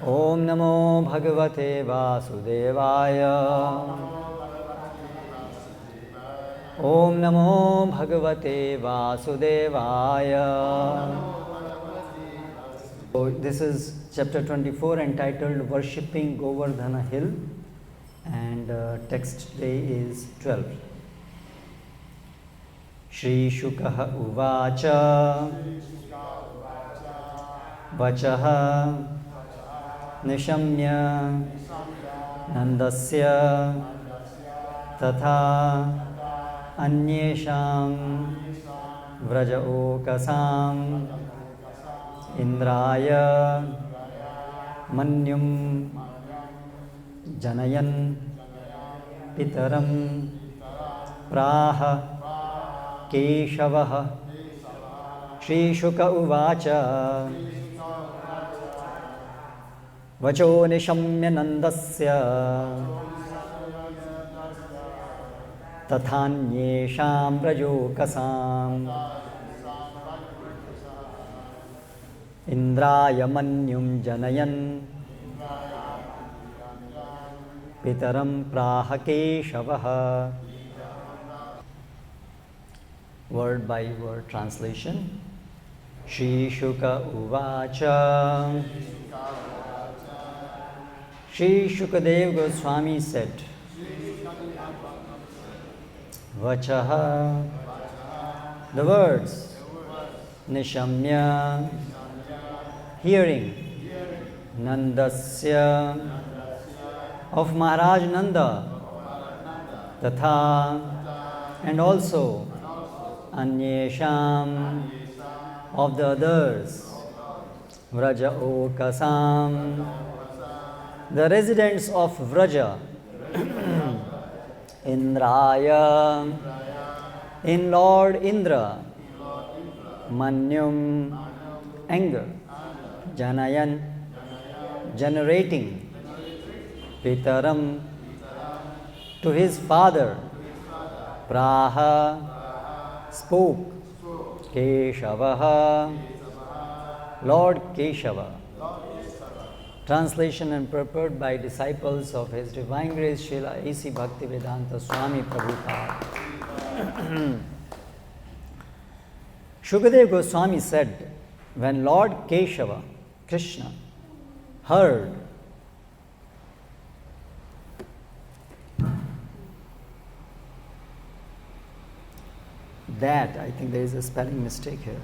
Om Namo Bhagavate Vasudevaya. Om Namo Bhagavate Vasudevaya. So this is chapter 24 entitled Worshipping Govardhana Hill, and text today is 12. Shri Shukaha Uvacha Vachaha Nishamya Nandasya Tatha Anyesham Vraja Okasam Indraya Manyum Janayan Pitaram Praha Keshavaha. Shri Shuka Uvacha Vacho Nishamya Nandasya Tathanyesham Prajokasam Indraya Manyum Janayan Pitaram Prahakeshavaha. Word by word translation. Shri Shuka Uvacha. Shri Shukadev Goswami said, Vachaha, the words, Nishamya, hearing, Nandasya, of Maharaj Nanda, Tatha, and also Anyesham, of the others, Vraja Okasam, the residents of Vraja, Indraya, in Lord Indra, Manyum, anger, Janayan, generating, Pitaram, to his father, Praha, spoke, Keshavaha, Lord Keshava. Translation and prepared by disciples of His Divine Grace Srila A.C. Bhaktivedanta Swami Prabhupada. Shukadev Goswami said, when Lord Keshava, Krishna, heard that, I think there is a spelling mistake here.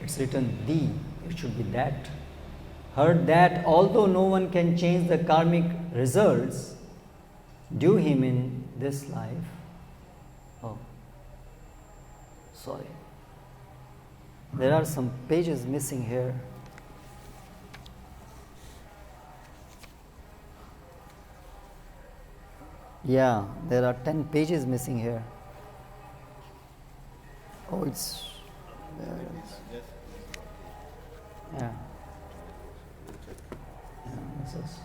It's written the, it should be that. Heard that although no one can change the karmic results due him in this life. Oh, sorry. There are some pages missing here. Yeah, there are 10 pages missing here. Oh, it's there. Yeah. This is.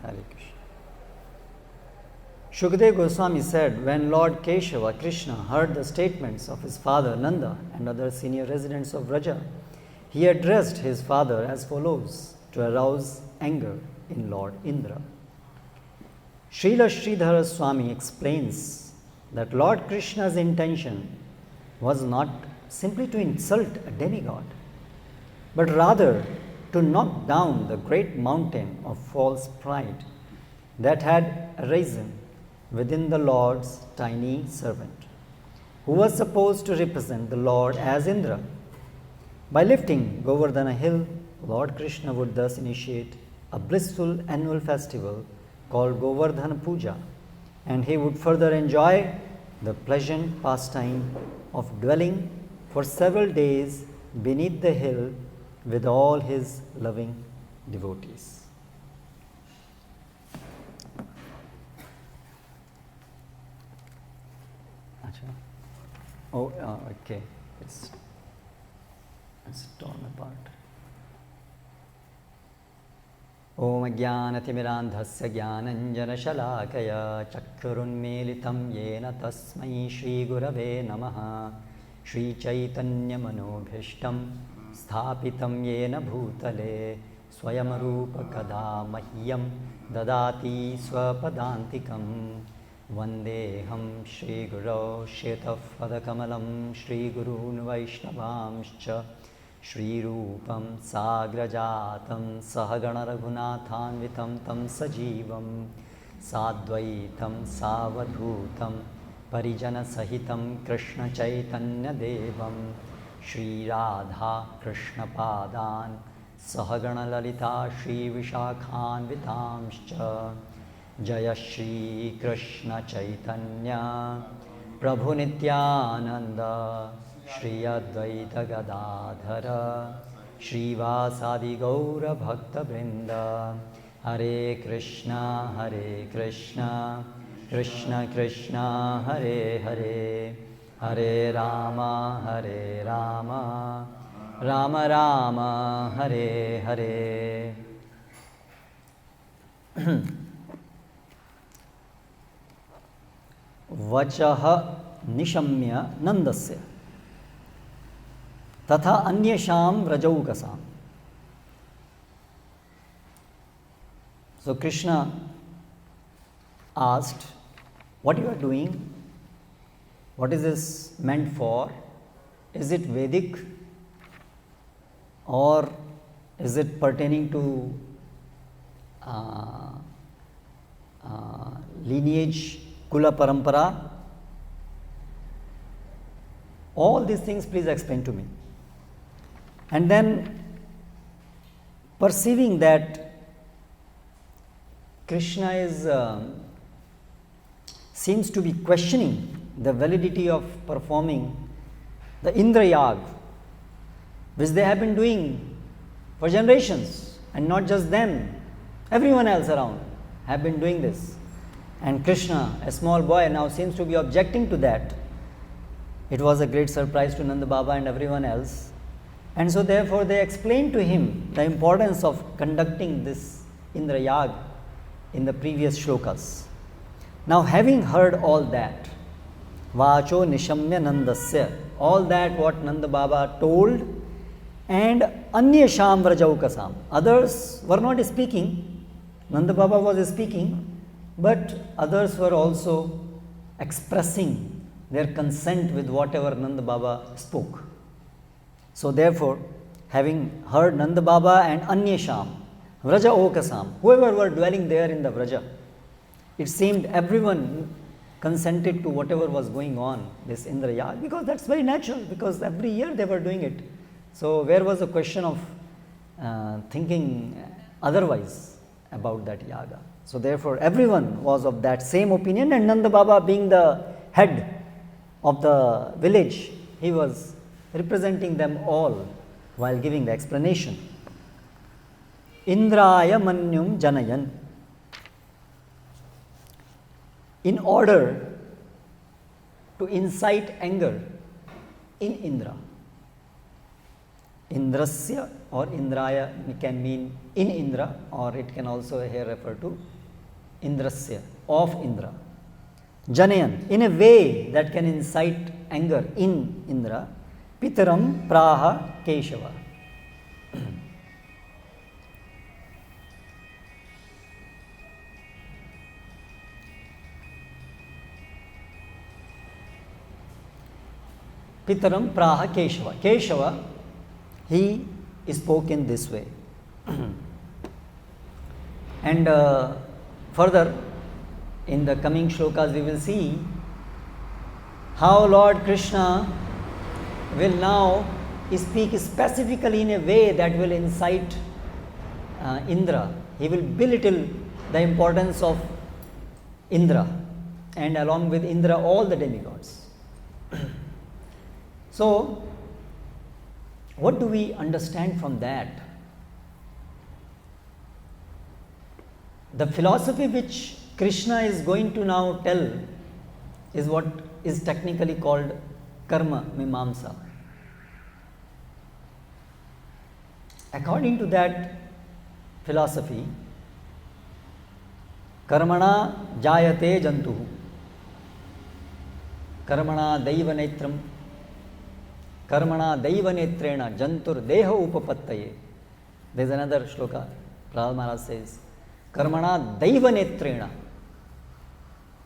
Harekrishna. Shukadev Goswami said, when Lord Keshava, Krishna, heard the statements of his father Nanda and other senior residents of Vraja, he addressed his father as follows to arouse anger in Lord Indra. Srila Sridhara Swami explains that Lord Krishna's intention was not simply to insult a demigod, but rather to knock down the great mountain of false pride that had arisen within the Lord's tiny servant, who was supposed to represent the Lord as Indra. By lifting Govardhana Hill, Lord Krishna would thus initiate a blissful annual festival called Govardhan Pooja, and he would further enjoy the pleasant pastime of dwelling for several days beneath the hill with all his loving devotees. Oh, okay. It's torn apart. Om Jnanatimirandhasya Jnananjanashalakaya Chakrunmilitam Yena Tasmai Shri Gurave Namaha Shri Chaitanya Manobhishtam Sthapitam Yena Bhutale Swayamarupa Kada Mahyam Dadati Swapadantikam Vandeham Shri Guru Shetaf Padakamalam Shri Gurun Vaishnavamscha Shri Rupam Sagrajatam Sahagana Raghunathanvitam Tam Sajivam Sadvaitam Savadhutam Parijana Sahitam Krishna Chaitanya Devam Shri Radha Krishna Padan Sahagana Lalita Shri Vishakhanvitamscha Jaya Shri Krishna Chaitanya Prabhu Nityananda Shri Advaita Gadadhara Shri Vasadi Gaura Bhakta Vrinda Hare Krishna Krishna Krishna Hare Hare Hare Rama Rama Rama Hare Hare Vachaha Nishamya Nandasya Tatha Anyasham Rajaukasam. So Krishna asked, what you are doing? What is this meant for? Is it Vedic or is it pertaining to lineage, Kula Parampara? All these things please explain to me. And then perceiving that Krishna is seems to be questioning the validity of performing the Indra Yag, which they have been doing for generations, and not just them, everyone else around have been doing this. And Krishna, a small boy, now seems to be objecting to that. It was a great surprise to Nanda Baba and everyone else. And so therefore they explained to him the importance of conducting this Indra Yag in the previous shlokas. Now having heard all that, Vacho Nishamya Nandasya, all that what Nanda Baba told, and Anyasham Vrajaukasam, others were not speaking, Nanda Baba was speaking, but others were also expressing their consent with whatever Nanda Baba spoke. So therefore, having heard Nanda Baba and Anyasham, Vraja Okasam, whoever were dwelling there in the Vraja, it seemed everyone consented to whatever was going on, this Indra Yag, because that's very natural, because every year they were doing it. So where was the question of thinking otherwise about that Yaga? So therefore everyone was of that same opinion, and Nanda Baba being the head of the village, he was representing them all while giving the explanation. Indraya Manyum Janayan. In order to incite anger in Indra. Indrasya or Indraya can mean in Indra, or it can also here refer to Indrasya, of Indra. Janayan, in a way that can incite anger in Indra. Pitaram Praha Keshava. Pitaram Praha Keshava. Keshava, he spoke in this way. And further, in the coming shlokas, we will see how Lord Krishna will now speak specifically in a way that will incite Indra. He will belittle the importance of Indra, and along with Indra, all the demigods. So, what do we understand from that? The philosophy which Krishna is going to now tell is what is technically called Karma Mimamsa. According to that philosophy, Karmana jayate jantuhu. Karmana daivanetram. Karmana daivanetrena jantur deha upapattaye. There is another shloka. Prahlad Maharaj says, Karmana daivanetrena.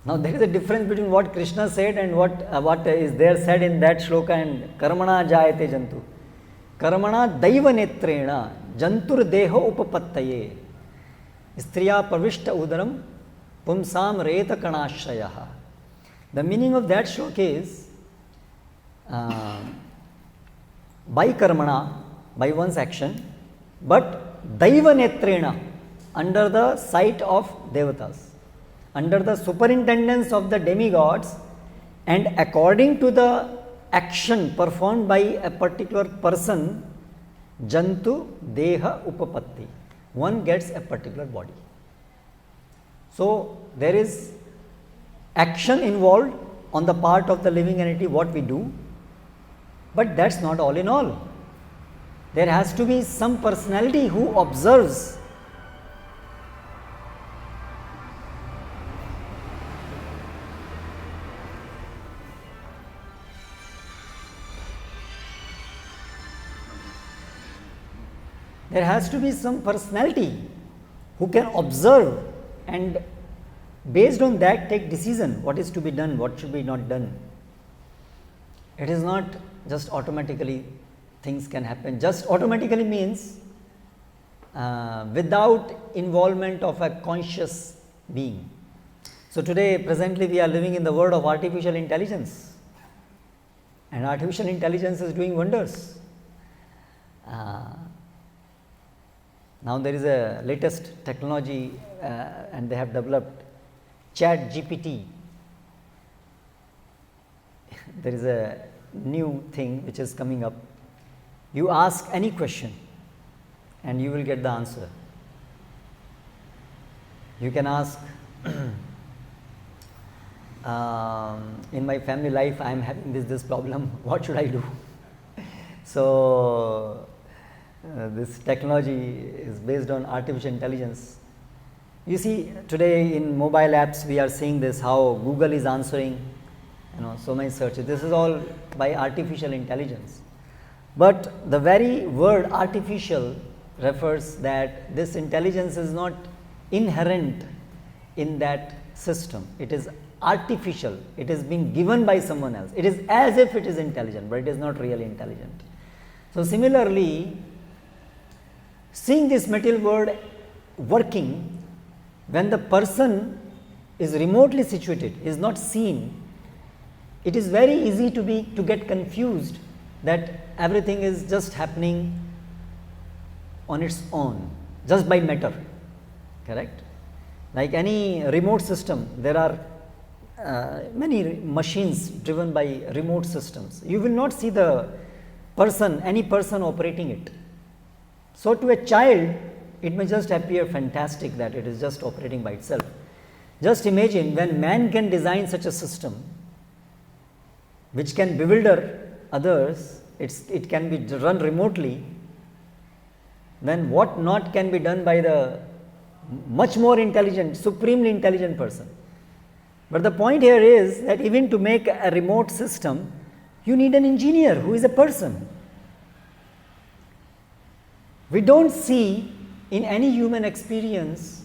Now there is a difference between what Krishna said and what is there said in that shloka and Karmana jayate jantu. Karmana daivanetrena jantur deha upapattaye. Striya pravishta udaram pumsam reta kanashrayaha. The meaning of that shloka is by karmana, by one's action, but daivanetrena, under the sight of devatas, under the superintendence of the demigods, and according to the action performed by a particular person, jantu deha upapatti, one gets a particular body. So there is action involved on the part of the living entity, what we do, but that's not all in all. There has to be some personality who observes. There has to be some personality who can observe and based on that take decision what is to be done, what should be not done. It is not just automatically things can happen. Just automatically means without involvement of a conscious being. So today presently we are living in the world of artificial intelligence, and artificial intelligence is doing wonders. Now there is a latest technology and they have developed Chat GPT. There is a new thing which is coming up. You ask any question and you will get the answer. You can ask, in my family life I am having this problem, what should I do? So this technology is based on artificial intelligence. You see today in mobile apps we are seeing this, how Google is answering so many searches. This is all by artificial intelligence. But the very word artificial refers that this intelligence is not inherent in that system. It is artificial. It is being given by someone else. It is as if it is intelligent, but it is not really intelligent. So similarly, seeing this material world working, when the person is remotely situated, is not seen, it is very easy to get confused that everything is just happening on its own, just by matter, correct? Like any remote system, there are many machines driven by remote systems. You will not see the person, any person operating it. So to a child, it may just appear fantastic that it is just operating by itself. Just imagine when man can design such a system which can bewilder others, it can be run remotely, then what not can be done by the much more intelligent, supremely intelligent person. But the point here is that even to make a remote system, you need an engineer who is a person. We don't see in any human experience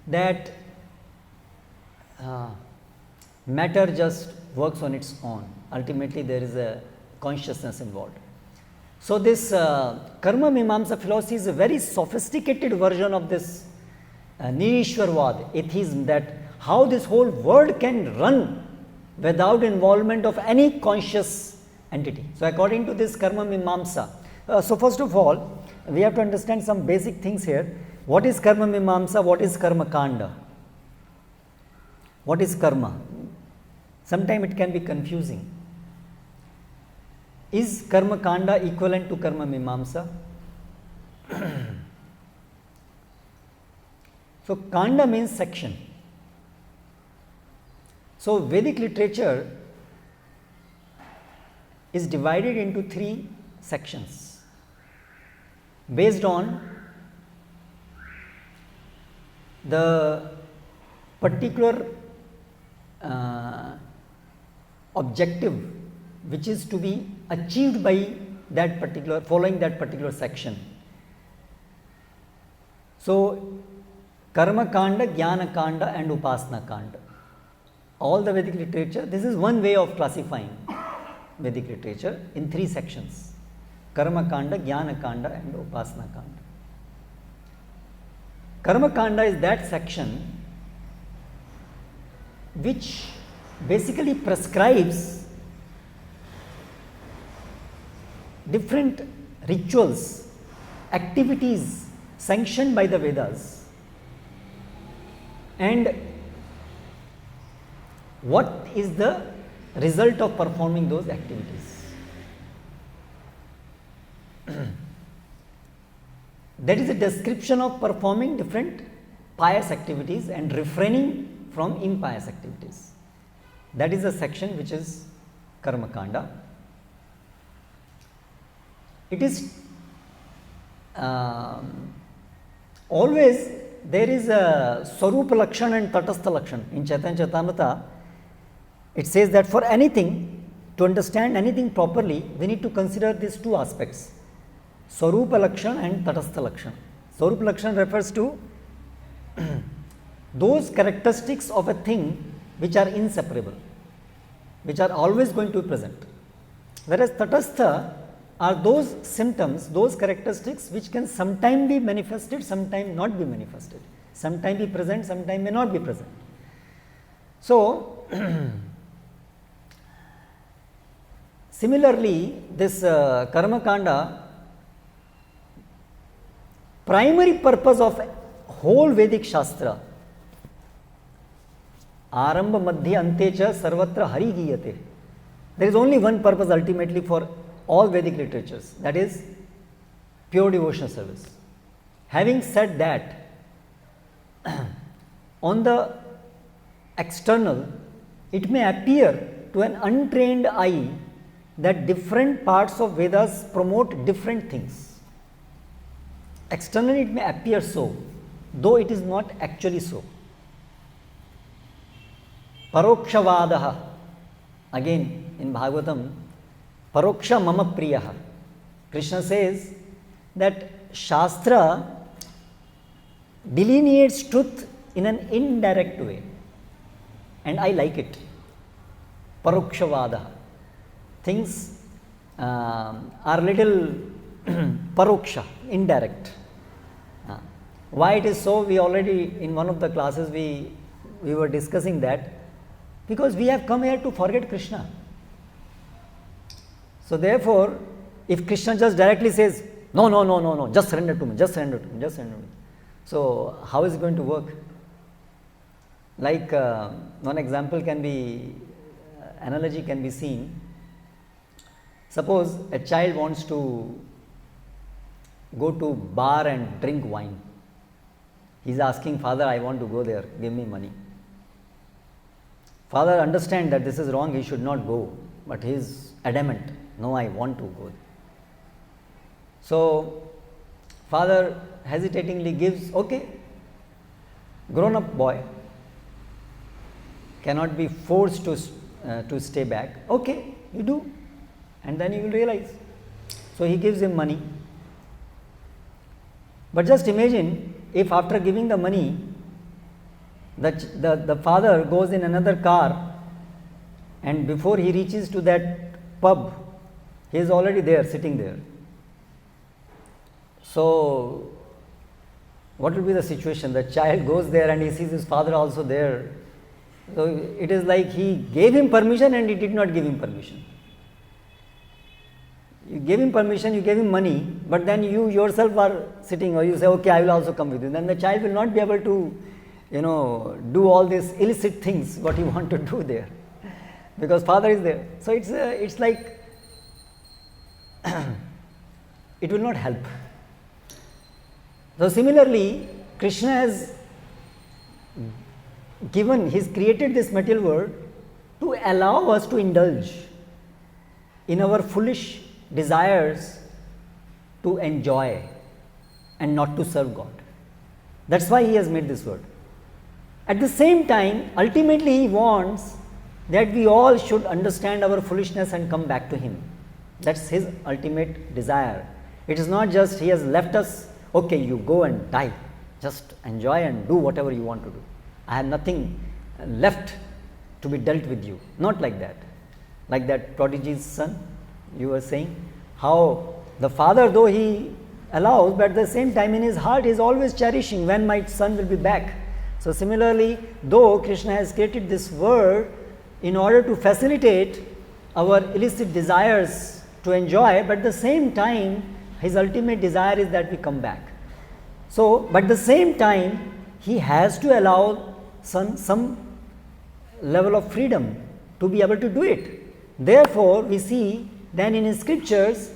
that matter just works on its own. Ultimately, there is a consciousness involved. So this Karma Mimamsa philosophy is a very sophisticated version of this Nirishwarvad, atheism, that how this whole world can run without involvement of any conscious entity. So according to this Karma Mimamsa, so first of all, we have to understand some basic things here. What is Karma Mimamsa? What is Karma Kanda? What is karma? Sometimes it can be confusing. Is Karma Kanda equivalent to Karma Mimamsa? So Kanda means section. So Vedic literature is divided into 3 sections based on the particular objective which is to be achieved by that particular, following that particular section. So, Karma Kanda, Jnana Kanda and Upasana Kanda. All the Vedic literature, this is one way of classifying Vedic literature in 3 sections: Karma Kanda, Jnana Kanda and Upasana Kanda. Karma Kanda is that section which basically prescribes different rituals, activities sanctioned by the Vedas, and what is the result of performing those activities. That is a description of performing different pious activities and refraining from impious activities. That is a section which is Karma Kanda. It is always there is a Swarupa Lakshan and Tatastha Lakshan. In Chaitanya Charitamrita, it says that for anything, to understand anything properly, we need to consider these 2 aspects: Swarupa Lakshan and Tatastha Lakshan. Swarupa Lakshan refers to those characteristics of a thing which are inseparable, which are always going to be present. Whereas Tatastha are those symptoms, those characteristics which can sometime be manifested, sometime not be manifested, sometime be present, sometime may not be present. So, similarly, this Karma Kanda, primary purpose of whole Vedic Shastra, Arambha Madhya Ante cha Sarvatra Hari Giyate. There is only one purpose ultimately for all Vedic literatures, that is pure devotional service. Having said that, on the external, it may appear to an untrained eye that different parts of Vedas promote different things. Externally, it may appear so, though it is not actually so. Parokshavadah, again in Bhagavatam, Paroksha Mama Priyaha. Krishna says that Shastra delineates truth in an indirect way, and I like it. Parokshavadah. Things are little paroksha, indirect. Why it is so? We already in one of the classes we were discussing that, because we have come here to forget Krishna. So therefore, if Krishna just directly says, no, just surrender to me, just surrender to me, just surrender to me. So how is it going to work? Like one example can be, analogy can be seen. Suppose a child wants to go to bar and drink wine. He is asking, Father, I want to go there, give me money. Father understands that this is wrong, he should not go, but he is adamant, no, I want to go. So, father hesitatingly gives, okay, grown up boy, cannot be forced to stay back, okay, you do, and then you will realize. So, he gives him money. But just imagine if after giving the money, the father goes in another car, and before he reaches to that pub, he is already there, sitting there. So, what will be the situation? The child goes there and he sees his father also there. So, it is like he gave him permission and he did not give him permission. You gave him permission, you gave him money, but then you yourself are sitting, or you say, okay, I will also come with you. Then the child will not be able to, do all these illicit things what you want to do there, because father is there. So it's like it will not help. So similarly, Krishna has he's created this material world to allow us to indulge in our foolish desires to enjoy and not to serve God. That's why he has made this world. At the same time, ultimately he wants that we all should understand our foolishness and come back to him. That's his ultimate desire. It is not just he has left us, okay, you go and die, just enjoy and do whatever you want to do. I have nothing left to be dealt with you. Not like that. Like that prodigy's son, you were saying, how the father, though he allows, but at the same time in his heart he is always cherishing when my son will be back. So similarly, though Krishna has created this world in order to facilitate our illicit desires to enjoy, but at the same time his ultimate desire is that we come back. So, but at the same time he has to allow some level of freedom to be able to do it. Therefore, we see then in his scriptures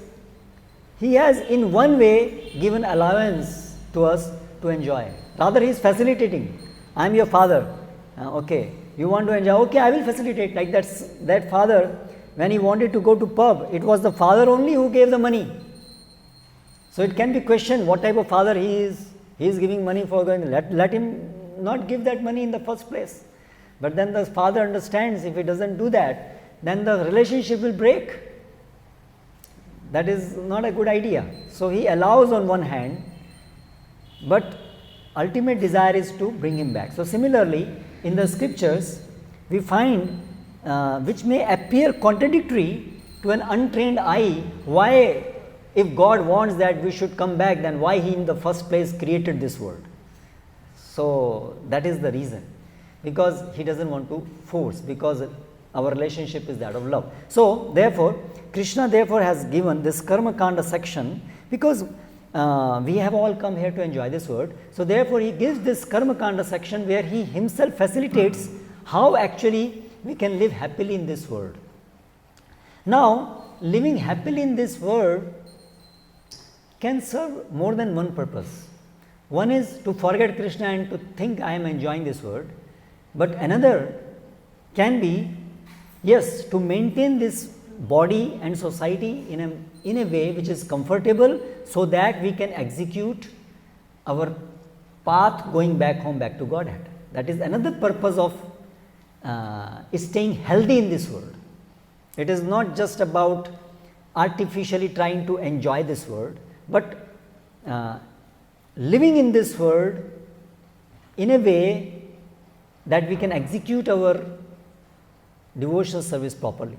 he has in one way given allowance to us to enjoy. Rather he is facilitating. I am your father, okay, you want to enjoy, okay, I will facilitate. Like that father, when he wanted to go to pub, it was the father only who gave the money. So it can be questioned what type of father he is. He is giving money for going, let him not give that money in the first place. But then the father understands if he doesn't do that, then the relationship will break. That is not a good idea. So he allows on one hand, but ultimate desire is to bring him back. So similarly, in the scriptures, we find which may appear contradictory to an untrained eye, why, if God wants that we should come back, then why he in the first place created this world? So that is the reason, because he doesn't want to force, because our relationship is that of love. So therefore, Krishna therefore has given this Karma Kanda section, because we have all come here to enjoy this world. So therefore he gives this Karma Kanda section where he himself facilitates how actually we can live happily in this world. Now, living happily in this world can serve more than one purpose. One is to forget Krishna and to think I am enjoying this world, but another can be, yes, to maintain this body and society in a way which is comfortable, so that we can execute our path going back home, back to Godhead. That is another purpose of staying healthy in this world. It is not just about artificially trying to enjoy this world, but living in this world in a way that we can execute our devotional service properly.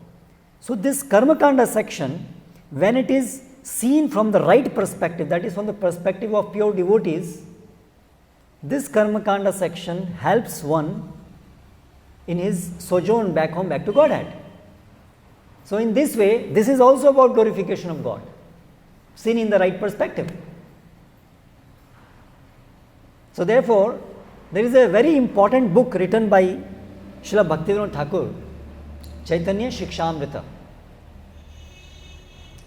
So this Karma Kanda section, when it is seen from the right perspective, that is from the perspective of pure devotees, this Karma Kanda section helps one in his sojourn back home, back to Godhead. So in this way, this is also about glorification of God, seen in the right perspective. So therefore, there is a very important book written by Srila Bhaktivinoda Thakur, Chaitanya Shikshamrita,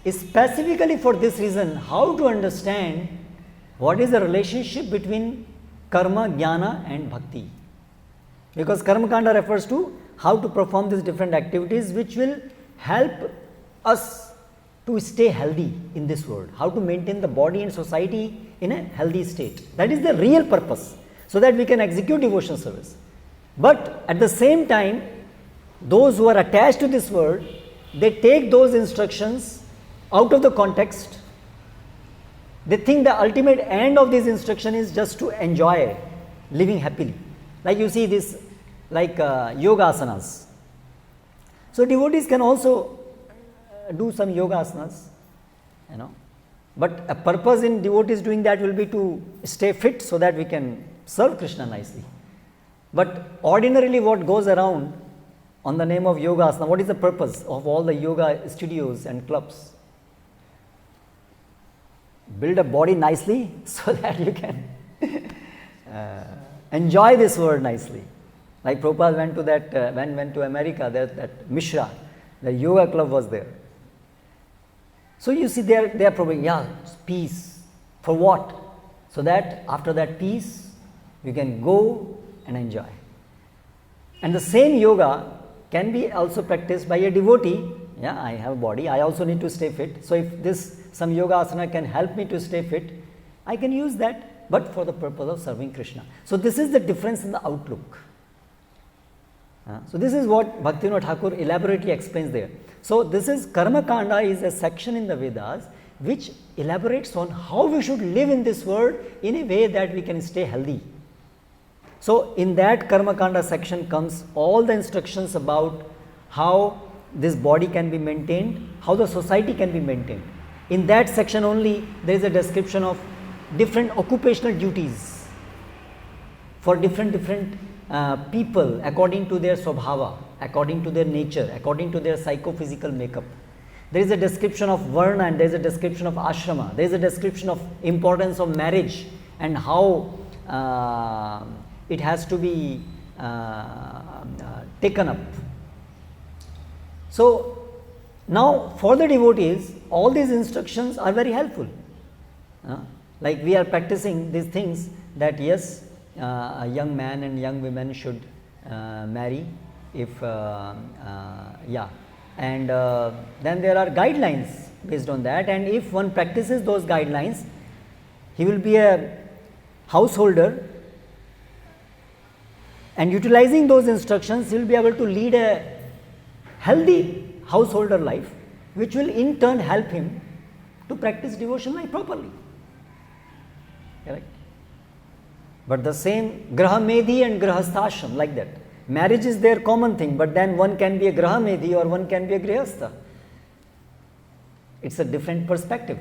specifically for this reason, how to understand what is the relationship between karma, jnana and bhakti. Because Karma Kanda refers to how to perform these different activities which will help us to stay healthy in this world, how to maintain the body and society in a healthy state. That is the real purpose, so that we can execute devotional service. But at the same time, those who are attached to this world, they take those instructions out of the context. They think the ultimate end of this instruction is just to enjoy living happily. Like you see this, like yoga asanas. So devotees can also do some yoga asanas, but a purpose in devotees doing that will be to stay fit so that we can serve Krishna nicely. But ordinarily what goes around on the name of yoga asana, what is the purpose of all the yoga studios and clubs? Build a body nicely so that you can enjoy this world nicely. Like Prabhupada went to that, went to America, that Mishra, the yoga club was there. So you see they are probably, peace. For what? So that after that peace, you can go and enjoy. And the same yoga can be also practiced by a devotee. I have a body, I also need to stay fit. So if some yoga asana can help me to stay fit, I can use that. but for the purpose of serving Krishna. So this is the difference in the outlook. So this is what Bhaktivinoda Thakur elaborately explains there. So this is Karma Kanda is a section in the Vedas which elaborates on how we should live in this world in a way that we can stay healthy. So in that Karma Kanda section comes all the instructions about how this body can be maintained, how the society can be maintained. In that section only there is a description of different occupational duties for different people according to their swabhava, according to their nature, according to their psychophysical makeup. There is a description of varna and there is a description of ashrama. There is a description of importance of marriage and how it has to be taken up. So now for the devotees, all these instructions are very helpful. Like we are practicing these things that yes, a young man and young women should marry if and then there are guidelines based on that, and if one practices those guidelines, he will be a householder, and utilizing those instructions he will be able to lead a healthy householder life, which will in turn help him to practice devotion life properly. Correct? But the same Grahamedhi and Grahasthashram, like that. Marriage is their common thing, but then one can be a Grahamedhi or one can be a Grihastha. It's a different perspective.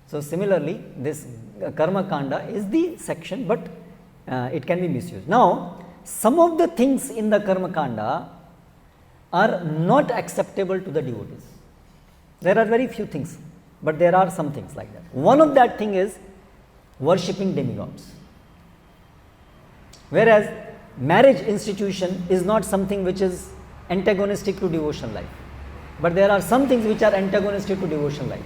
So similarly, this Karma Kanda is the section, but it can be misused. Now, some of the things in the Karma Kanda are not acceptable to the devotees. There are very few things, but there are some things like that. One of that thing is worshipping demigods. Whereas marriage institution is not something which is antagonistic to devotional life, but there are some things which are antagonistic to devotional life.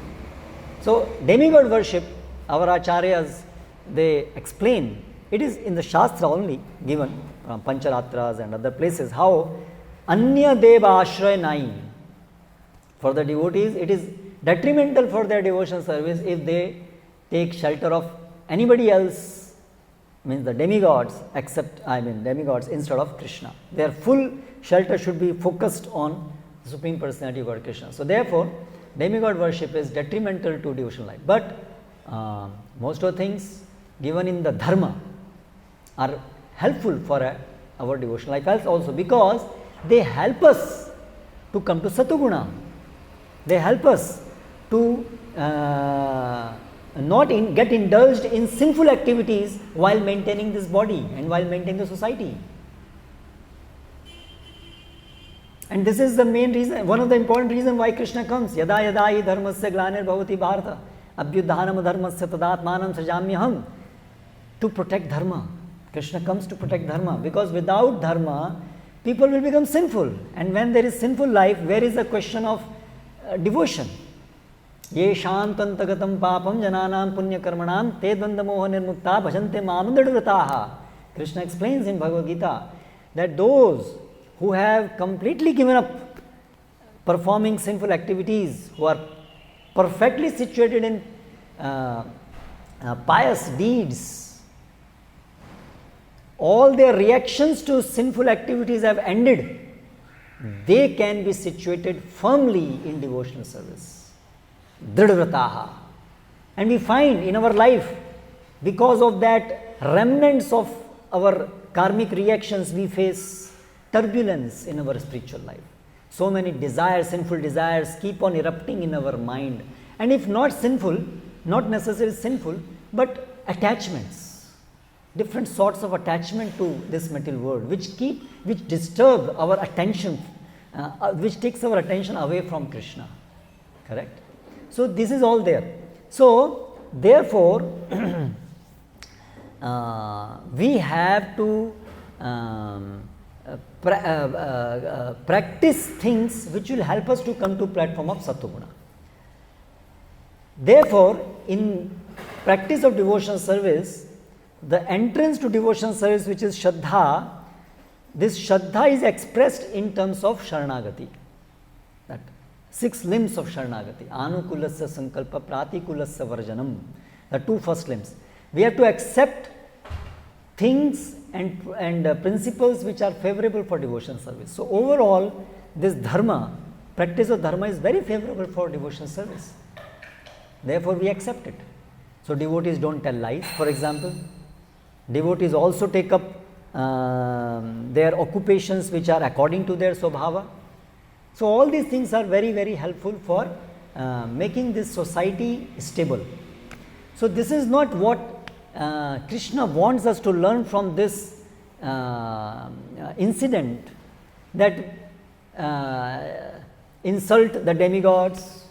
So demigod worship, our acharyas, they explain, it is in the Shastra only given from Pancharatras and other places, how Anya Deva Ashraya Nai, for the devotees it is detrimental for their devotional service if they take shelter of anybody else, means the demigods, demigods instead of Krishna. Their full shelter should be focused on the Supreme Personality of God Krishna. So therefore, demigod worship is detrimental to devotional life. But most of the things given in the dharma are helpful for our devotional life also, because they help us to come to Satoguna. They help us to not get indulged in sinful activities while maintaining this body and while maintaining the society. And this is the main reason, one of the important reasons why Krishna comes. Yada yada hi dharmasya glanir bhavati bharata abhyudhanam dharmasya tadatmanam sajamyaham. To protect dharma. Krishna comes to protect dharma, because without dharma people will become sinful, and when there is sinful life, where is the question of devotion? Ye shantantagatam papam jananam punya karmanam te dvandamoha nirmukta bhajante mam dridvrataha. Krishna explains in Bhagavad Gita that those who have completely given up performing sinful activities, who are perfectly situated in pious deeds, all their reactions to sinful activities have ended, they can be situated firmly in devotional service. Dridvrataha. And we find in our life, because of that remnants of our karmic reactions, we face turbulence in our spiritual life. So many desires, sinful desires keep on erupting in our mind. And if not sinful, not necessarily sinful, but attachments. Different sorts of attachment to this material world, which disturb our attention, which takes our attention away from Krishna. Correct? So this is all there. So therefore, we have to practice things which will help us to come to platform of Sattva-guna. Therefore, in practice of devotional service, the entrance to devotional service, which is Shraddha, this Shraddha is expressed in terms of Sharanagati. That 6 limbs of Sharanagati. Anukulasya Sankalpa Pratikulasya Varjanam. The 2 first limbs. We have to accept things and principles which are favorable for devotion service. So, overall this dharma, practice of dharma is very favorable for devotion service. Therefore, we accept it. So, devotees don't tell lies, for example. Devotees also take up their occupations which are according to their swabhava. So, all these things are very, very helpful for making this society stable. So, this is not what Krishna wants us to learn from this incident, that insult the demigods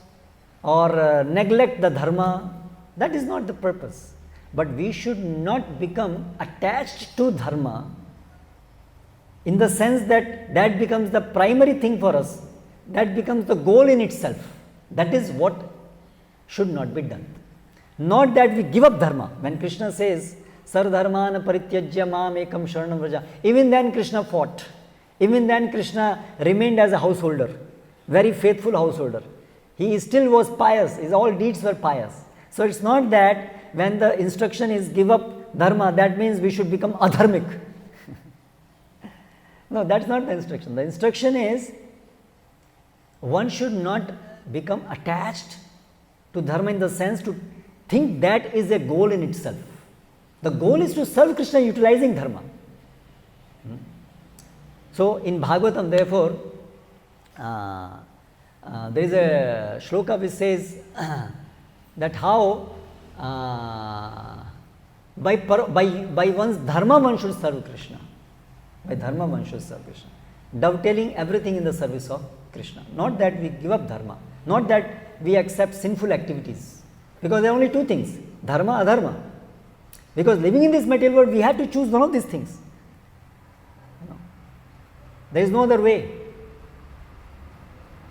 or neglect the dharma. That is not the purpose. But we should not become attached to dharma in the sense that that becomes the primary thing for us, that becomes the goal in itself. That is what should not be done. Not that we give up dharma. When Krishna says, Sarvadharmana parityajya mam ekam sharanam vraja, even then Krishna fought. Even then Krishna remained as a householder, very faithful householder. He still was pious, his all deeds were pious. So, it is not that when the instruction is give up dharma, that means we should become adharmic. No, that is not the instruction. The instruction is one should not become attached to dharma in the sense to think that is a goal in itself. The goal is to serve Krishna utilizing dharma. So, in Bhagavatam, therefore, there is a shloka which says that how by one's dharma one should serve Krishna. By dharma one should serve Krishna. Dovetailing everything in the service of Krishna. Not that we give up dharma, not that we accept sinful activities, because there are only two things, dharma, adharma. Because living in this material world, we have to choose one of these things. There is no other way.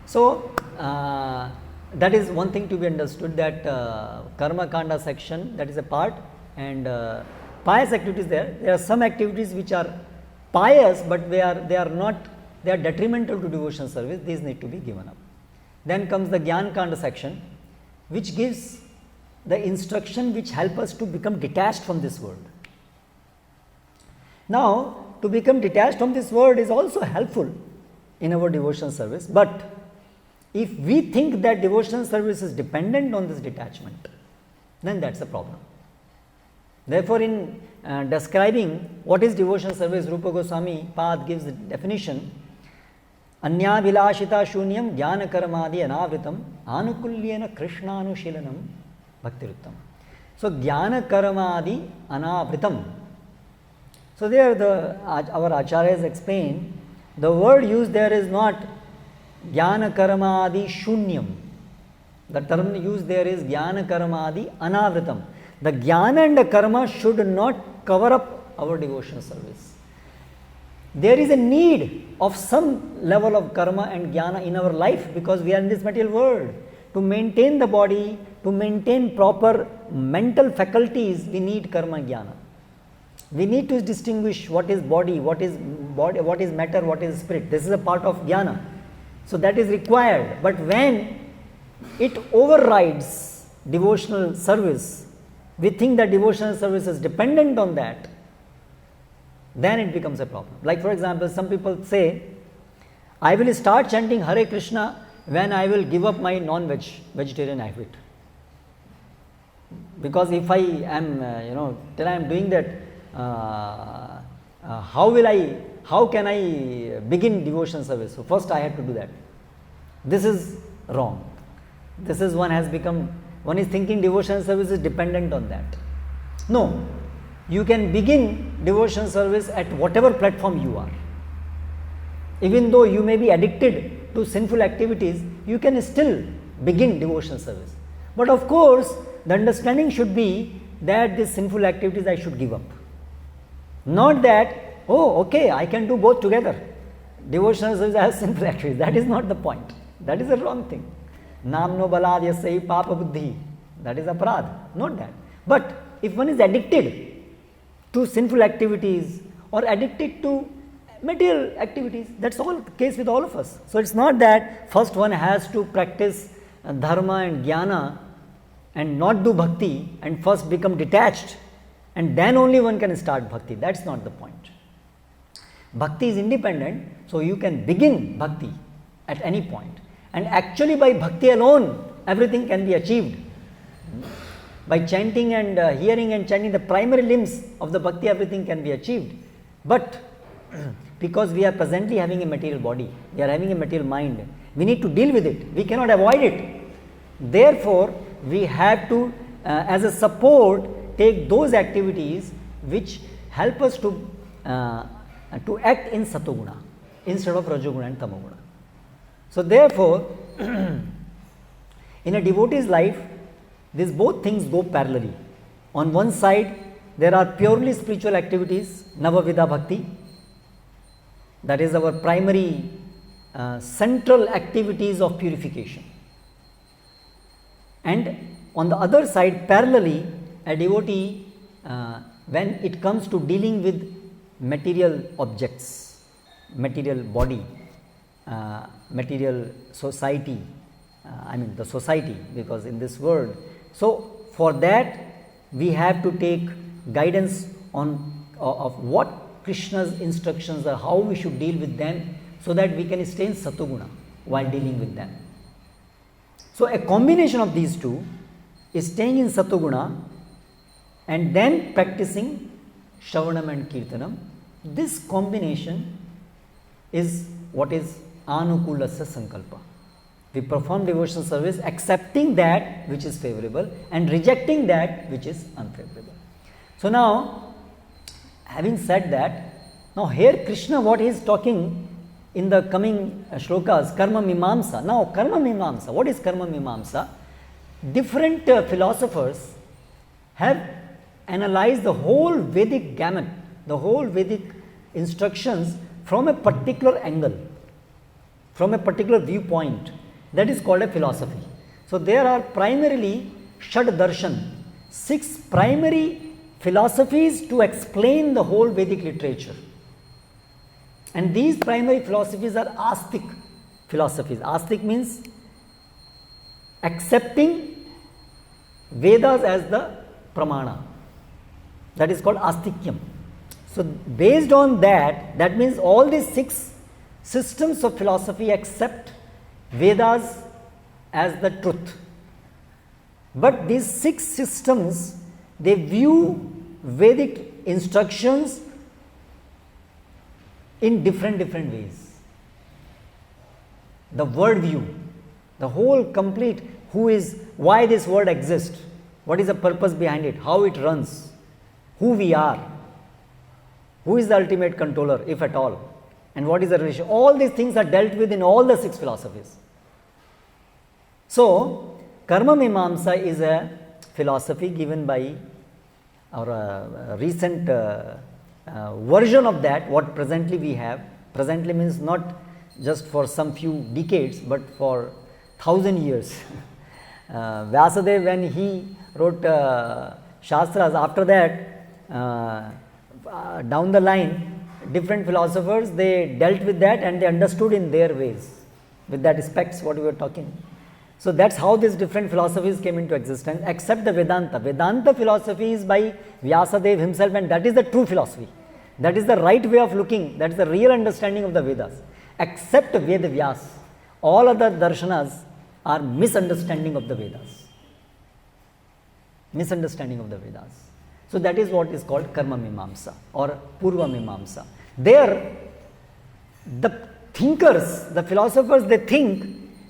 So, that is one thing to be understood, that karma kanda section, that is a part, and pious activities there. There are some activities which are pious, but they are detrimental to devotion service. These need to be given up. Then comes the Gyan Kanda section, which gives the instruction which help us to become detached from this world. Now, to become detached from this world is also helpful in our devotion service, but if we think that devotion service is dependent on this detachment, then that is a problem. Therefore, in describing what is devotion service, Rupa Goswami Pad gives the definition: Anya vilashita shunyam jnana karmadi anavritam anukulyena krishnanushilanam bhaktiruttam. So, jnana karmadi anavritam. So, there our acharyas explain, the word used there is not jnana karmadi shunyam. The term used there is jnana karmadi anavritam. The jnana and the karma should not cover up our devotion service. There is a need of some level of karma and jnana in our life, because we are in this material world. To maintain the body, to maintain proper mental faculties, we need karma jnana. We need to distinguish what is body, what is matter, what is spirit. This is a part of jnana. So, that is required. But when it overrides devotional service, we think that devotional service is dependent on that, then it becomes a problem. Like, for example, some people say, I will start chanting Hare Krishna when I will give up my vegetarian habit. Because if I am, till I am doing that, how can I begin devotion service? So, first I have to do that. This is wrong. This is one is thinking devotion service is dependent on that. No, you can begin devotion service at whatever platform you are. Even though you may be addicted to sinful activities, you can still begin devotion service. But of course, the understanding should be that these sinful activities I should give up. Not that, oh, okay, I can do both together. Devotional service as sinful activities. That is not the point. That is a wrong thing. Namno balad yasai papa buddhi. That is aparad. Not that. But if one is addicted to sinful activities or addicted to material activities, that's all the case with all of us. So, it's not that first one has to practice dharma and jnana and not do bhakti and first become detached and then only one can start bhakti. That's not the point. Bhakti is independent, so you can begin bhakti at any point. And actually by bhakti alone, everything can be achieved. By chanting and hearing and chanting the primary limbs of the bhakti, everything can be achieved. But because we are presently having a material body, we are having a material mind, we need to deal with it. We cannot avoid it. Therefore, we have to, as a support, take those activities which help us to act in Satoguna instead of Rajoguna and Tamoguna. So, therefore, in a devotee's life, these both things go parallelly. On one side, there are purely spiritual activities, Navavida Bhakti, that is our primary central activities of purification. And on the other side, parallelly, a devotee, when it comes to dealing with material objects, material body, material society, the society, because in this world, so for that we have to take guidance on of what Krishna's instructions are, how we should deal with them, so that we can stay in Satoguna while dealing with them. So a combination of these two is staying in Satoguna and then practicing Shravanam and Kirtanam. This combination is what is Anukulasya Sankalpa. We perform devotional service accepting that which is favorable and rejecting that which is unfavorable. So now, having said that, now here Krishna, what he is talking in the coming shlokas, Karma Mimamsa. Now Karma Mimamsa, what is Karma Mimamsa? Different philosophers have analyzed the whole Vedic gamut, the whole Vedic instructions from a particular angle, from a particular viewpoint. That is called a philosophy. So there are primarily Shad Darshan, 6 primary philosophies to explain the whole Vedic literature. And these primary philosophies are Astic philosophies. Astic means accepting Vedas as the Pramana. That is called Astikyam. So based on that, that means all these 6 systems of philosophy accept Vedas as the truth. But these 6 systems, they view Vedic instructions in different ways. The word view, the whole complete, why this word exists, what is the purpose behind it, how it runs, who we are, who is the ultimate controller, if at all, and what is the relation. All these things are dealt with in all the 6 philosophies. So, Karma Mimamsa is a philosophy given by, or a recent version of that, what presently we have. Presently means not just for some few decades, but for 1,000 years. Vyasadeva, when he wrote Shastras, after that, down the line, different philosophers, they dealt with that and they understood in their ways, with that specs what we were talking. So that's how these different philosophies came into existence, except the Vedanta. Vedanta philosophy is by Vyasadeva himself, and that is the true philosophy. That is the right way of looking, that is the real understanding of the Vedas. Except Veda Vyas, all other darshanas are misunderstanding of the Vedas. Misunderstanding of the Vedas. So that is what is called Karma Mimamsa or Purva Mimamsa. There, the thinkers, the philosophers, they think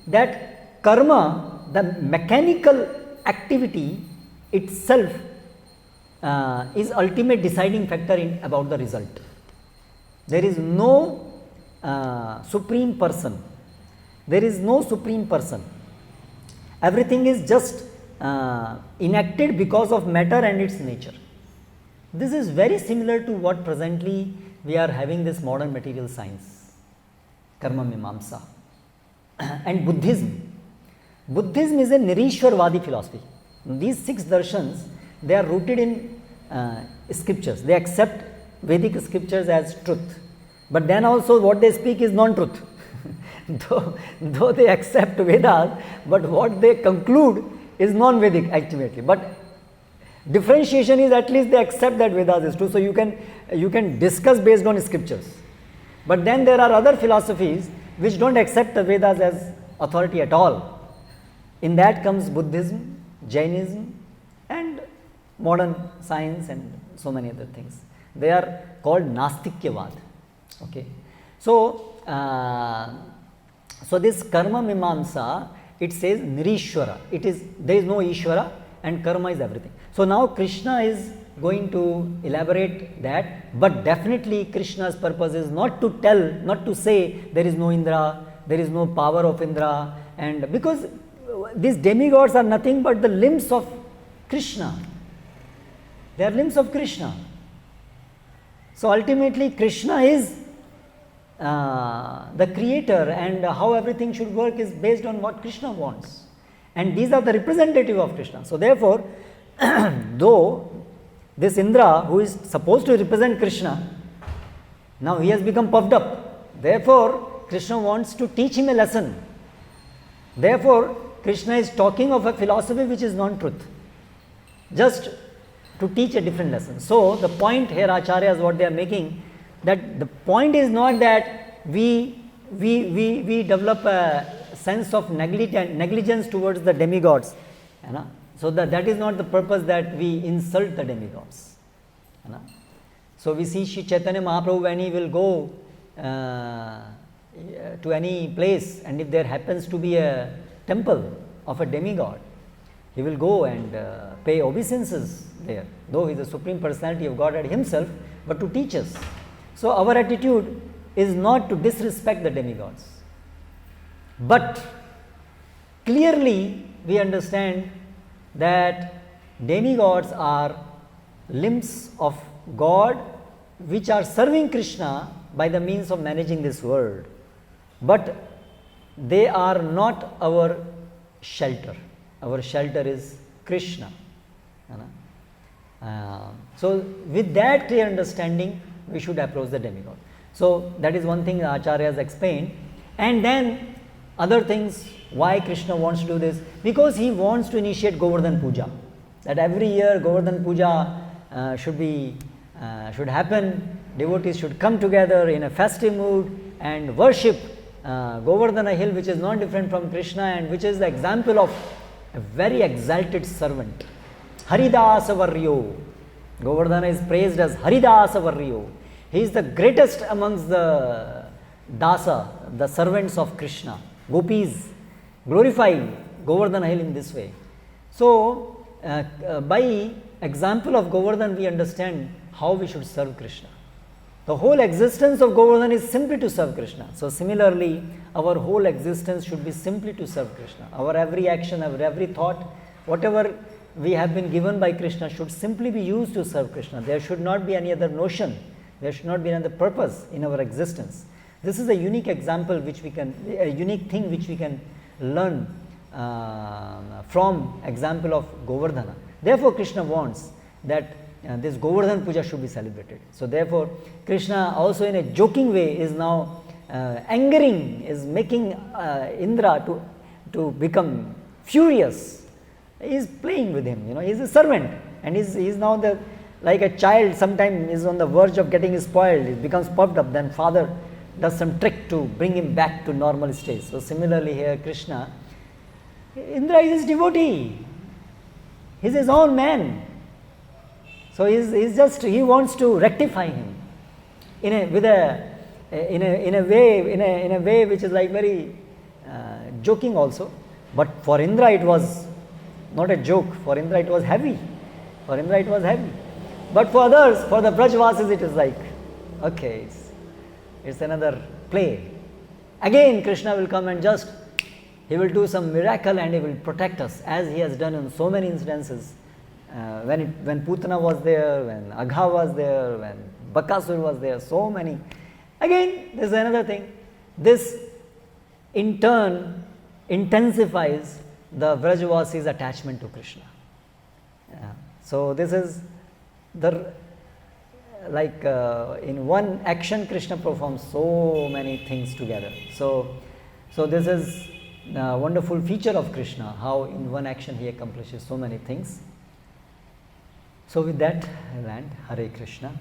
that karma, the mechanical activity itself is ultimate deciding factor about the result. There is no supreme person. There is no supreme person. Everything is just enacted because of matter and its nature. This is very similar to what presently we are having this modern material science, Karma Mimamsa. And Buddhism. Buddhism is a Nirishwarvadi philosophy. These 6 darshans, they are rooted in scriptures. They accept Vedic scriptures as truth. But then also what they speak is non-truth. though they accept Vedas, but what they conclude is non-Vedic ultimately. But Differentiation is at least they accept that Vedas is true, so you can discuss based on scriptures. But then there are other philosophies which don't accept the Vedas as authority at all. In that comes Buddhism, Jainism, and modern science and so many other things. They are called Nastikyavad. Okay. So, so this karma mimamsa, it says nirishwara. There is no Ishwara and karma is everything. So now Krishna is going to elaborate that, but definitely Krishna's purpose is not to say there is no Indra, there is no power of Indra, and because these demigods are nothing but the limbs of Krishna. They are limbs of Krishna. So ultimately Krishna is the creator, and how everything should work is based on what Krishna wants. And these are the representative of Krishna. So therefore, though this Indra, who is supposed to represent Krishna, now he has become puffed up. Therefore, Krishna wants to teach him a lesson. Therefore, Krishna is talking of a philosophy which is non-truth, just to teach a different lesson. So, the point here, Acharyas, what they are making, that the point is not that we develop a sense of negligence towards the demigods. You know? So, that is not the purpose that we insult the demigods. You know? So, we see Shri Chaitanya Mahaprabhu when he will go to any place, and if there happens to be a temple of a demigod, he will go and pay obeisances there, though he is the Supreme Personality of Godhead himself, but to teach us. So, our attitude is not to disrespect the demigods, but clearly we understand that demigods are limbs of God which are serving Krishna by the means of managing this world, but they are not our shelter. Our shelter is Krishna. So, with that clear understanding, we should approach the demigod. So, that is one thing the Acharyas explained. And then other things, why Krishna wants to do this? Because he wants to initiate Govardhan Pooja. That every year Govardhan Pooja should happen. Devotees should come together in a festive mood and worship Govardhana hill, which is not different from Krishna and which is the example of a very exalted servant. Haridasa Varyo. Govardhana is praised as Haridasa Varyo. He is the greatest amongst the dasa, the servants of Krishna. Gopis glorify Govardhana hill in this way. So, by example of Govardhan, we understand how we should serve Krishna. The whole existence of Govardhan is simply to serve Krishna. So, similarly, our whole existence should be simply to serve Krishna. Our every action, our every thought, whatever we have been given by Krishna should simply be used to serve Krishna. There should not be any other notion. There should not be another purpose in our existence. This is a unique example which we can, a unique thing which we can learn from example of Govardhana. Therefore, Krishna wants that this Govardhan Puja should be celebrated. So, therefore, Krishna also in a joking way is now angering, is making Indra to become furious. He is playing with him, he is a servant, and he is now like a child sometimes is on the verge of getting spoiled, he becomes puffed up, then father does some trick to bring him back to normal stage. So, similarly here Krishna, Indra is his devotee, he is his own man. So, he wants to rectify him in a way which is like very joking also. But for Indra it was not a joke, for Indra it was heavy. But for others, for the Brajvasis, it is like, okay, it's another play. Again Krishna will come and he will do some miracle and he will protect us, as he has done in so many incidences. When Putana was there, when Agha was there, when Bakasur was there, so many. Again, there is another thing. This in turn intensifies the Vrajavasis' attachment to Krishna. So, this is in one action Krishna performs so many things together. So this is a wonderful feature of Krishna, how in one action he accomplishes so many things. So with that, I'll end. Hare Krishna.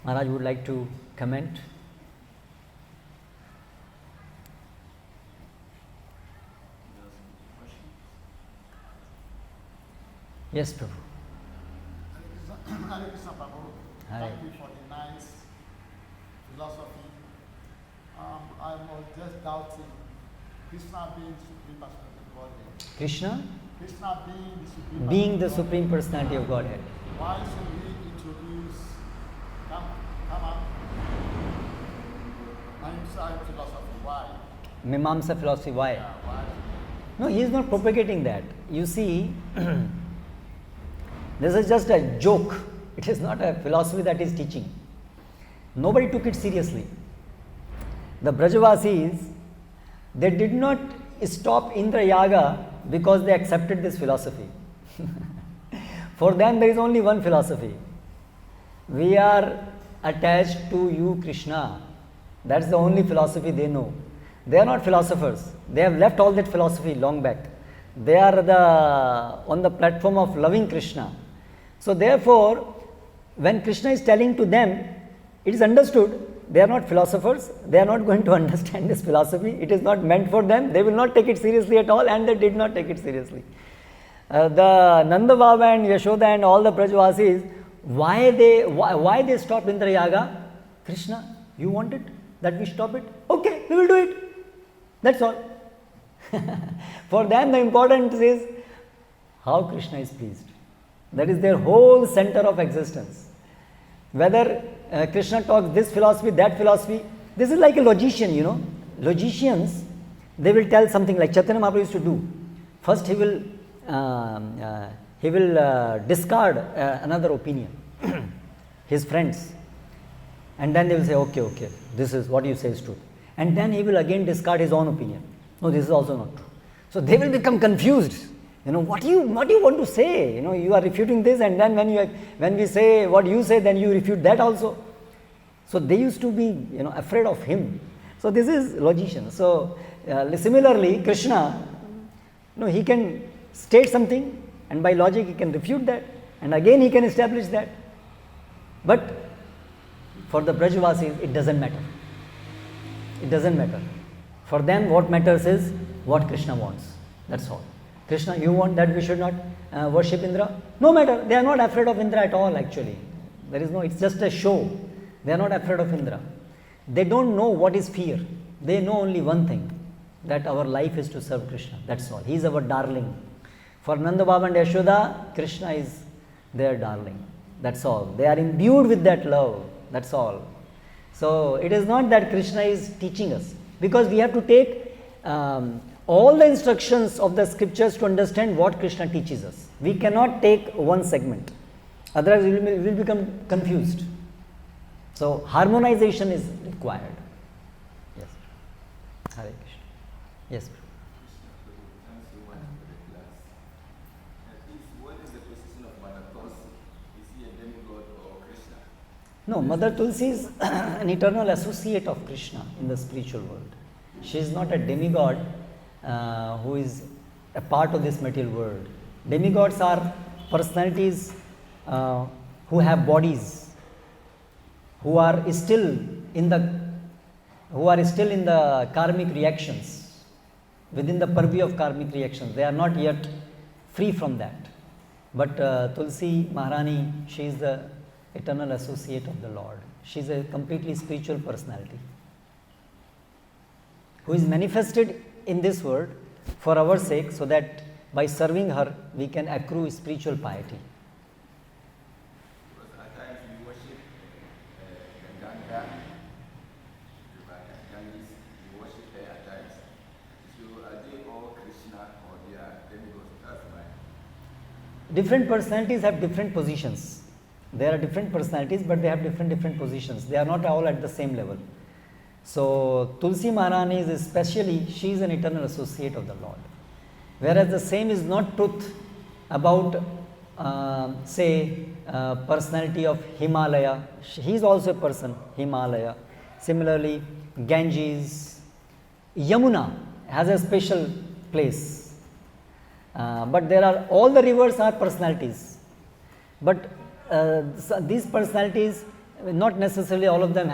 Maharaj would like to comment. Yes, Prabhu. Hare Krishna, Prabhu. Hare. Thank you for the nice philosophy. I was just doubting Krishna being Supreme Personality of Godhead. Krishna? Krishna Being the Supreme Personality of Godhead. Why should we introduce Kama Ahimsa philosophy? Why? Mimamsa philosophy, why? Yeah, why? No, he is not propagating that. You see, this is just a joke. It is not a philosophy that is teaching. Nobody took it seriously. The Brajavasis, they did not stop Indra Yaga because they accepted this philosophy. For them, there is only one philosophy. We are attached to you, Krishna. That's the only philosophy they know. They are not philosophers. They have left all that philosophy long back. They are on the platform of loving Krishna. So therefore, when Krishna is telling to them, it is understood. They are not philosophers. They are not going to understand this philosophy. It is not meant for them. They will not take it seriously at all, and they did not take it seriously. The Nanda Baba and Yashoda and all the Brajavasis, why they stopped Indra Yaga? Krishna, you want it? That we stop it? Okay, we will do it. That's all. For them, the importance is how Krishna is pleased. That is their whole center of existence. Whether Krishna talks this philosophy, that philosophy, this is like a logician, you know. Logicians, they will tell something like Chaitanya Mahaprabhu used to do. First, he will discard another opinion, his friends, and then they will say, okay, this is what you say is true. And then he will again discard his own opinion. No, this is also not true. So they will become confused. You know, what do you want to say? You know, you are refuting this, and then when we say what you say, then you refute that also. So they used to be, afraid of him. So this is logician. So similarly, Krishna, he can state something, and by logic he can refute that, and again he can establish that. But for the Brajavasis, it doesn't matter. It doesn't matter. For them, what matters is what Krishna wants. That's all. Krishna, you want that we should not worship Indra? No matter. They are not afraid of Indra at all, actually. It's just a show. They are not afraid of Indra. They don't know what is fear. They know only one thing, that our life is to serve Krishna. That's all. He is our darling. For Nanda Baba and Yashoda, Krishna is their darling. That's all. They are imbued with that love. That's all. So it is not that Krishna is teaching us, because we have to take all the instructions of the scriptures to understand what Krishna teaches us. We cannot take one segment, otherwise we will become confused. So harmonization is required. Yes. Hare Krishna. Yes. Thanks so much for the class. What is the position of Mother Tulsi? Is he a demigod or Krishna? No, Mother Tulsi is an eternal associate of Krishna in the spiritual world. She is not a demigod who is a part of this material world. Demigods are personalities who have bodies, who are still in the karmic reactions, within the purview of karmic reactions. They are not yet free from that. But Tulsi Maharani, she is the eternal associate of the Lord. She is a completely spiritual personality who is manifested in this world for our sake, so that by serving her we can accrue spiritual piety. Because at times we worship the Ganga, Ganges, we worship her at times. So are they all Krishna or they are demigods? That's my... Different personalities have different positions. There are different personalities, but they have different positions. They are not all at the same level. So Tulsi Maharani is especially, she is an eternal associate of the Lord. Whereas the same is not truth about personality of Himalaya. He is also a person, Himalaya. Similarly, Ganges, Yamuna has a special place But there are, all the rivers are personalities. But these personalities, not necessarily all of them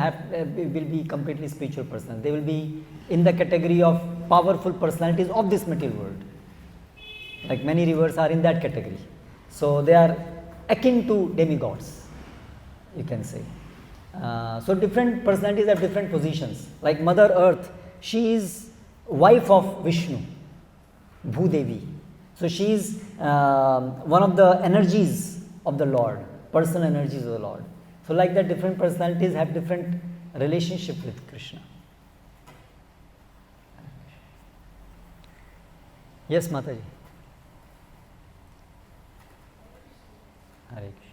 will be completely spiritual personalities. They will be in the category of powerful personalities of this material world. Like many rivers are in that category. So they are akin to demigods, you can say. So different personalities have different positions. Like Mother Earth, she is wife of Vishnu, Bhudevi. So she is one of the energies of the Lord, personal energies of the Lord. So like that, different personalities have different relationship with Krishna. Yes, Mataji. Hare Krishna.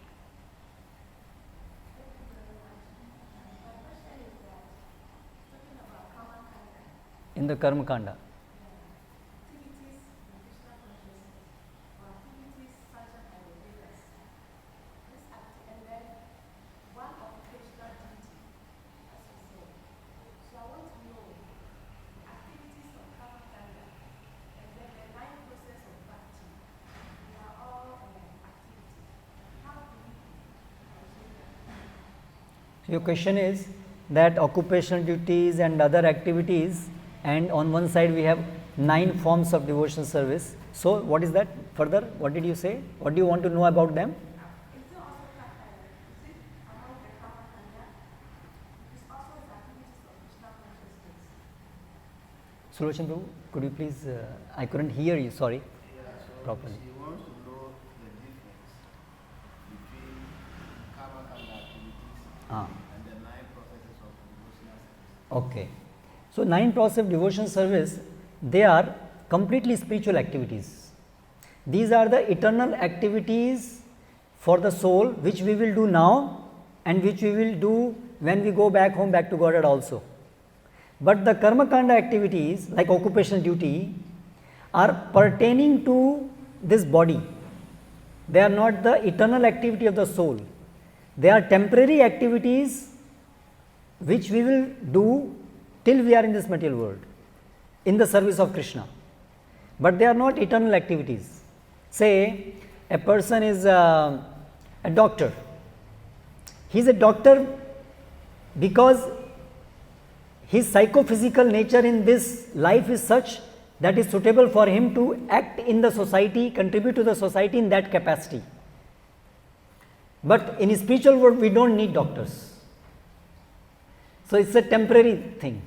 In the Karma Kanda. Your question is that occupational duties and other activities, and on one side we have 9 forms of devotional service. So what is that further? What did you say? What do you want to know about them? Sulochan Prabhu, could you please, I couldn't hear you, sorry, properly. She wants to know the difference between karma kanda activities and the 9 processes of devotional service. Okay. So 9 processes of devotion service, they are completely spiritual activities. These are the eternal activities for the soul, which we will do now and which we will do when we go back home, back to Godhead also. But the karma kanda activities, like occupational duty, are pertaining to this body. They are not the eternal activity of the soul. They are temporary activities which we will do till we are in this material world, in the service of Krishna. But they are not eternal activities. Say, a person is a doctor. He is a doctor because his psychophysical nature in this life is such that is suitable for him to act in the society, contribute to the society in that capacity. But in spiritual world, we don't need doctors. So it's a temporary thing.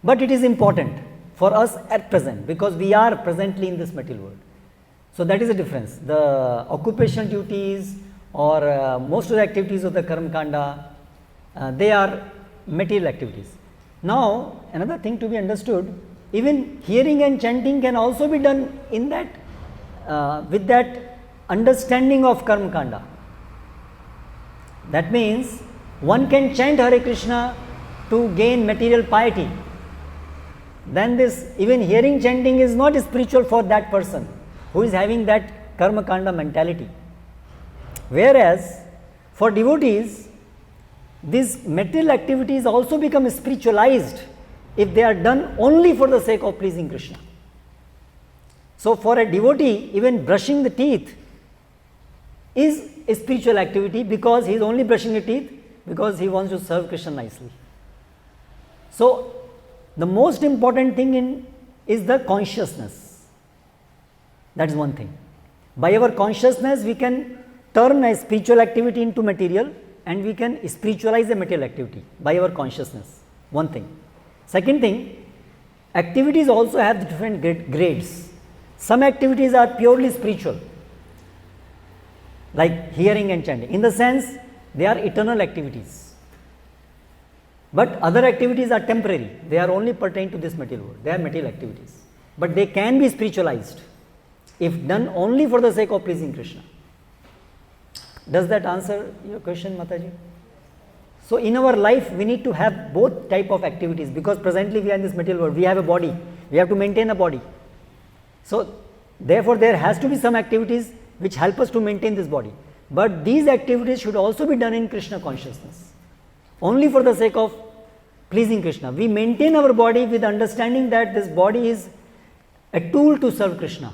But it is important for us at present, because we are presently in this material world. So that is the difference. The occupational duties or most of the activities of the karma kanda, they are material activities. Now, another thing to be understood, even hearing and chanting can also be done in that, with that understanding of karma kanda. That means one can chant Hare Krishna to gain material piety. Then this, even hearing chanting is not spiritual for that person who is having that karma kanda mentality. Whereas for devotees, these material activities also become spiritualized if they are done only for the sake of pleasing Krishna. So for a devotee, even brushing the teeth is a spiritual activity, because he is only brushing the teeth because he wants to serve Krishna nicely. So the most important thing is the consciousness. That is one thing. By our consciousness, we can turn a spiritual activity into material, and we can spiritualize a material activity by our consciousness. One thing. Second thing, activities also have different grades. Some activities are purely spiritual, like hearing and chanting. In the sense, they are eternal activities. But other activities are temporary. They are only pertain to this material world. They are material activities. But they can be spiritualized if done only for the sake of pleasing Krishna. Does that answer your question, Mataji? So in our life, we need to have both type of activities, because presently we are in this material world. We have a body. We have to maintain a body. So therefore, there has to be some activities which help us to maintain this body. But these activities should also be done in Krishna consciousness, only for the sake of pleasing Krishna. We maintain our body with understanding that this body is a tool to serve Krishna.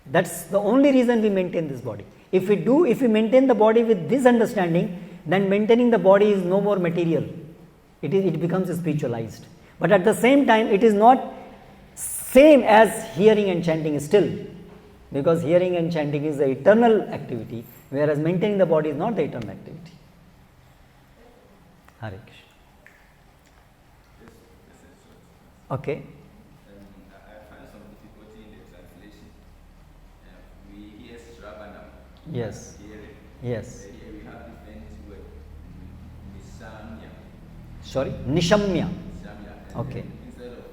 That's the only reason we maintain this body. If we maintain the body with this understanding, then maintaining the body is no more material. It becomes spiritualized. But at the same time, it is not same as hearing and chanting still, because hearing and chanting is the eternal activity, whereas maintaining the body is not the eternal activity. Hare Krishna. Okay. I find some difficulty in the translation. We hear Shravanam. Yes. Hearing. Yes. Here we have different words. Nishamya. Sorry? Nishamya. Nishamya. Okay. Instead of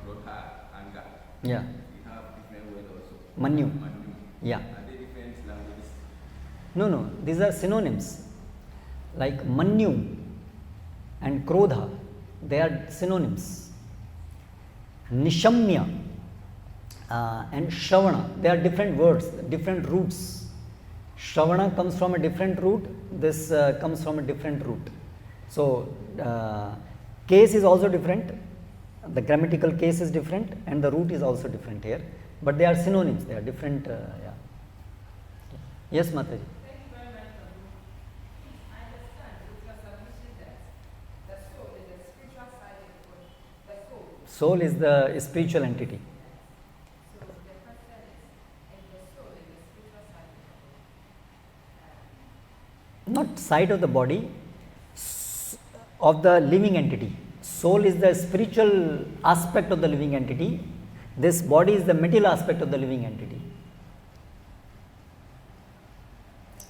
krodha, anger, Yeah. we have different words also. Manyu. Manu. Yeah. Are they different languages? No. These are synonyms. Like Manyu and Krodha, they are synonyms. Nishamya and Shravana, they are different words, different roots. Shravana comes from a different root, this comes from a different root. So, case is also different, the grammatical case is different, and the root is also different here, but they are synonyms, they are different. Yeah. Yes, Mataji. Thank you very much, Prabhu. I understand with your submission that the soul is the spiritual side of the body. The soul. Soul is the spiritual entity. So the question is, if the soul is the spiritual side of the body, Not side of the body, of the living entity. Soul is the spiritual aspect of the living entity. This body is the material aspect of the living entity.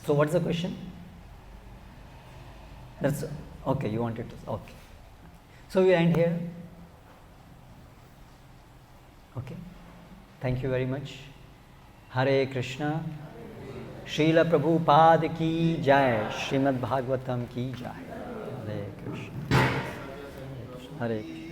So what's the question? That's okay. You wanted to okay. So we end here. Okay. Thank you very much. Hare Krishna. Srila Prabhupada ki jai. Srimad Bhagavatam ki jai. Hare Krishna. Hare Krishna.